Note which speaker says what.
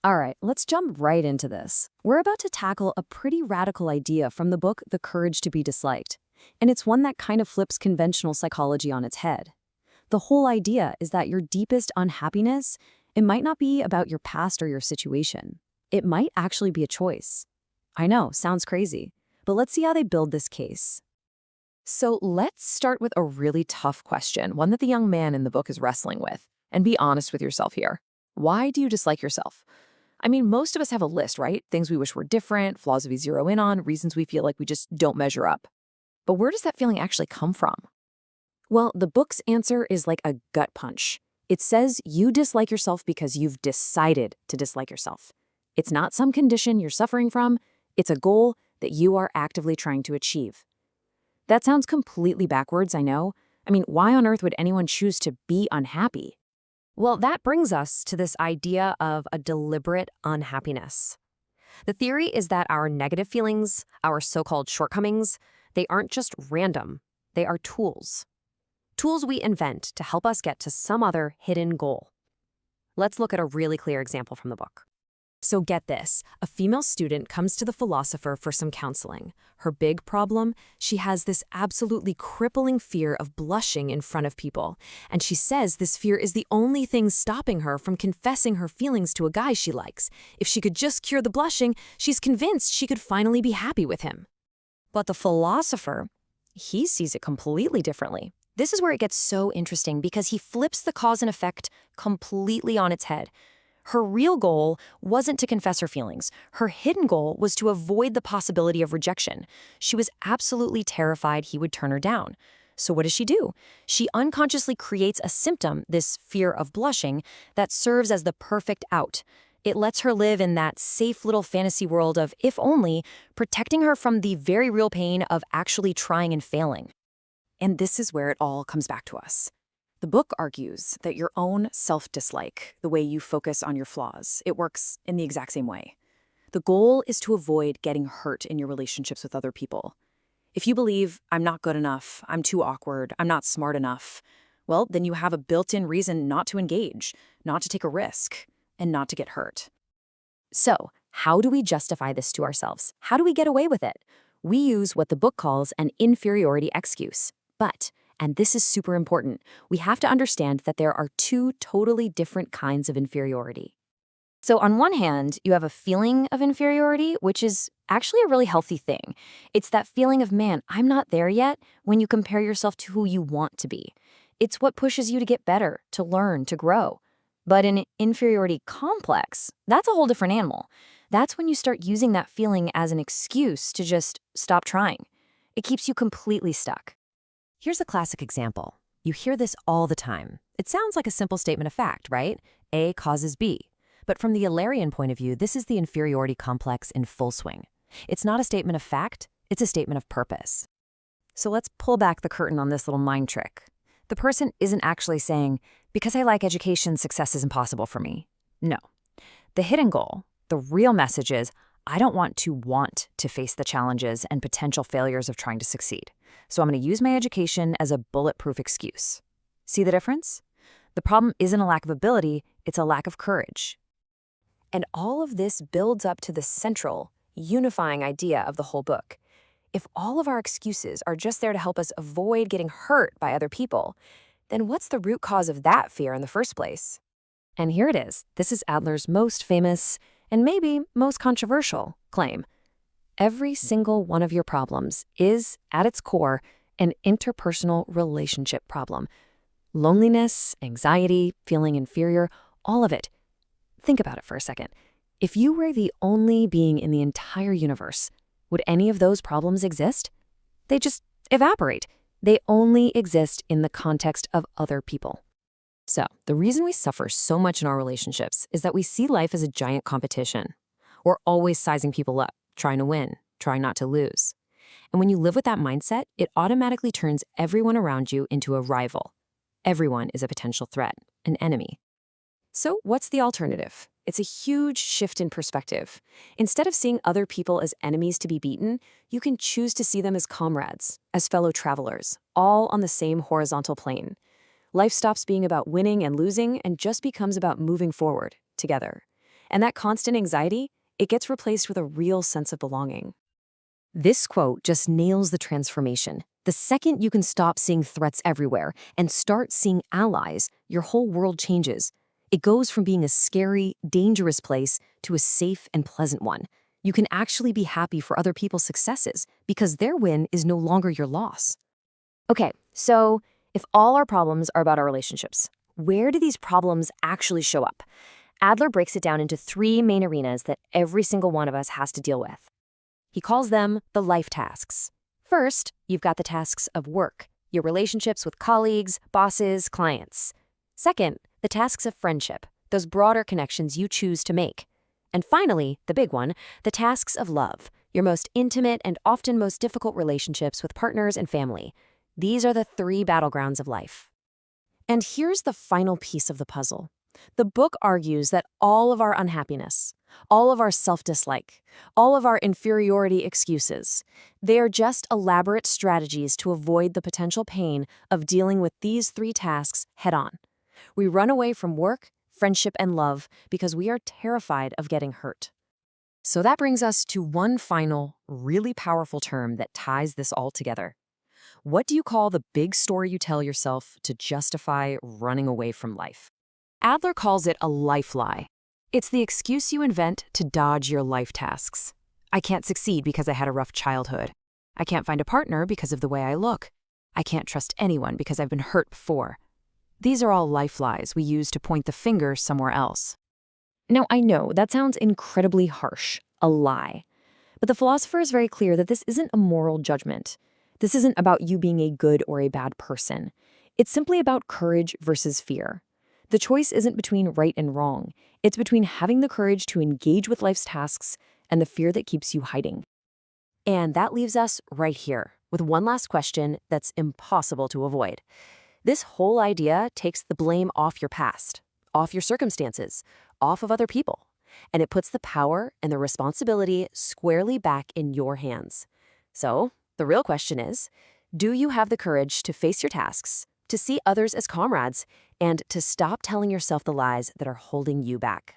Speaker 1: All right, let's jump right into this. We're about to tackle a pretty radical idea from the book The Courage to be Disliked, and it's one that kind of flips conventional psychology on its head. The whole idea is that your deepest unhappiness, it might not be about your past or your situation. It might actually be a choice. I know, sounds crazy, but let's see how they build this case. So let's start with a really tough question, one that the young man in the book is wrestling with. And be honest with yourself here. Why do you dislike yourself? I mean, most of us have a list, right? Things we wish were different, flaws we zero in on, reasons we feel like we just don't measure up. But where does that feeling actually come from? Well, the book's answer is like a gut punch. It says you dislike yourself because you've decided to dislike yourself. It's not some condition you're suffering from, it's a goal that you are actively trying to achieve. That sounds completely backwards, I know. I mean, why on earth would anyone choose to be unhappy? Well, that brings us to this idea of a deliberate unhappiness. The theory is that our negative feelings, our so-called shortcomings, they aren't just random, they are tools. Tools we invent to help us get to some other hidden goal. Let's look at a really clear example from the book. So get this, a female student comes to the philosopher for some counseling. Her big problem, she has this absolutely crippling fear of blushing in front of people. And she says this fear is the only thing stopping her from confessing her feelings to a guy she likes. If she could just cure the blushing, she's convinced she could finally be happy with him. But the philosopher, he sees it completely differently. This is where it gets so interesting because he flips the cause and effect completely on its head. Her real goal wasn't to confess her feelings. Her hidden goal was to avoid the possibility of rejection. She was absolutely terrified he would turn her down. So what does she do? She unconsciously creates a symptom, this fear of blushing, that serves as the perfect out. It lets her live in that safe little fantasy world of, if only, protecting her from the very real pain of actually trying and failing. And this is where it all comes back to us. The book argues that your own self-dislike, the way you focus on your flaws, it works in the exact same way. The goal is to avoid getting hurt in your relationships with other people. If you believe, I'm not good enough, I'm too awkward, I'm not smart enough, well, then you have a built-in reason not to engage, not to take a risk, and not to get hurt. So, how do we justify this to ourselves? How do we get away with it? We use what the book calls an inferiority excuse. But, and this is super important, we have to understand that there are two totally different kinds of inferiority. So on one hand, you have a feeling of inferiority, which is actually a really healthy thing. It's that feeling of, man, I'm not there yet, when you compare yourself to who you want to be. It's what pushes you to get better, to learn, to grow. But an inferiority complex, that's a whole different animal. That's when you start using that feeling as an excuse to just stop trying. It keeps you completely stuck. Here's a classic example. You hear this all the time. It sounds like a simple statement of fact, right? A causes B. But from the Ehlerian point of view, this is the inferiority complex in full swing. It's not a statement of fact, it's a statement of purpose. So let's pull back the curtain on this little mind trick. The person isn't actually saying, because I like education, success is impossible for me. No. The hidden goal, the real message is, I don't want to face the challenges and potential failures of trying to succeed. So I'm going to use my education as a bulletproof excuse. See the difference? The problem isn't a lack of ability, it's a lack of courage. And all of this builds up to the central, unifying idea of the whole book. If all of our excuses are just there to help us avoid getting hurt by other people, then what's the root cause of that fear in the first place? And here it is. This is Adler's most famous and maybe most controversial claim. Every single one of your problems is, at its core, an interpersonal relationship problem. Loneliness, anxiety, feeling inferior, all of it. Think about it for a second. If you were the only being in the entire universe, would any of those problems exist? They just evaporate. They only exist in the context of other people. So, the reason we suffer so much in our relationships is that we see life as a giant competition. We're always sizing people up, trying to win, trying not to lose. And when you live with that mindset, it automatically turns everyone around you into a rival. Everyone is a potential threat, an enemy. So, what's the alternative? It's a huge shift in perspective. Instead of seeing other people as enemies to be beaten, you can choose to see them as comrades, as fellow travelers, all on the same horizontal plane. Life stops being about winning and losing and just becomes about moving forward, together. And that constant anxiety, it gets replaced with a real sense of belonging. This quote just nails the transformation. The second you can stop seeing threats everywhere and start seeing allies, your whole world changes. It goes from being a scary, dangerous place to a safe and pleasant one. You can actually be happy for other people's successes because their win is no longer your loss. Okay, so if all our problems are about our relationships, where do these problems actually show up? Adler breaks it down into 3 main arenas that every single one of us has to deal with. He calls them the life tasks. First, you've got the tasks of work, your relationships with colleagues, bosses, clients. Second, the tasks of friendship, those broader connections you choose to make. And finally, the big one, the tasks of love, your most intimate and often most difficult relationships with partners and family. These are the 3 battlegrounds of life. And here's the final piece of the puzzle. The book argues that all of our unhappiness, all of our self-dislike, all of our inferiority excuses, they are just elaborate strategies to avoid the potential pain of dealing with these 3 tasks head-on. We run away from work, friendship, and love because we are terrified of getting hurt. So that brings us to one final, really powerful term that ties this all together. What do you call the big story you tell yourself to justify running away from life? Adler calls it a life lie. It's the excuse you invent to dodge your life tasks. I can't succeed because I had a rough childhood. I can't find a partner because of the way I look. I can't trust anyone because I've been hurt before. These are all life lies we use to point the finger somewhere else. Now, I know that sounds incredibly harsh, a lie. But the philosopher is very clear that this isn't a moral judgment. This isn't about you being a good or a bad person. It's simply about courage versus fear. The choice isn't between right and wrong. It's between having the courage to engage with life's tasks and the fear that keeps you hiding. And that leaves us right here with one last question that's impossible to avoid. This whole idea takes the blame off your past, off your circumstances, off of other people, and it puts the power and the responsibility squarely back in your hands. So, the real question is, do you have the courage to face your tasks, to see others as comrades, and to stop telling yourself the lies that are holding you back?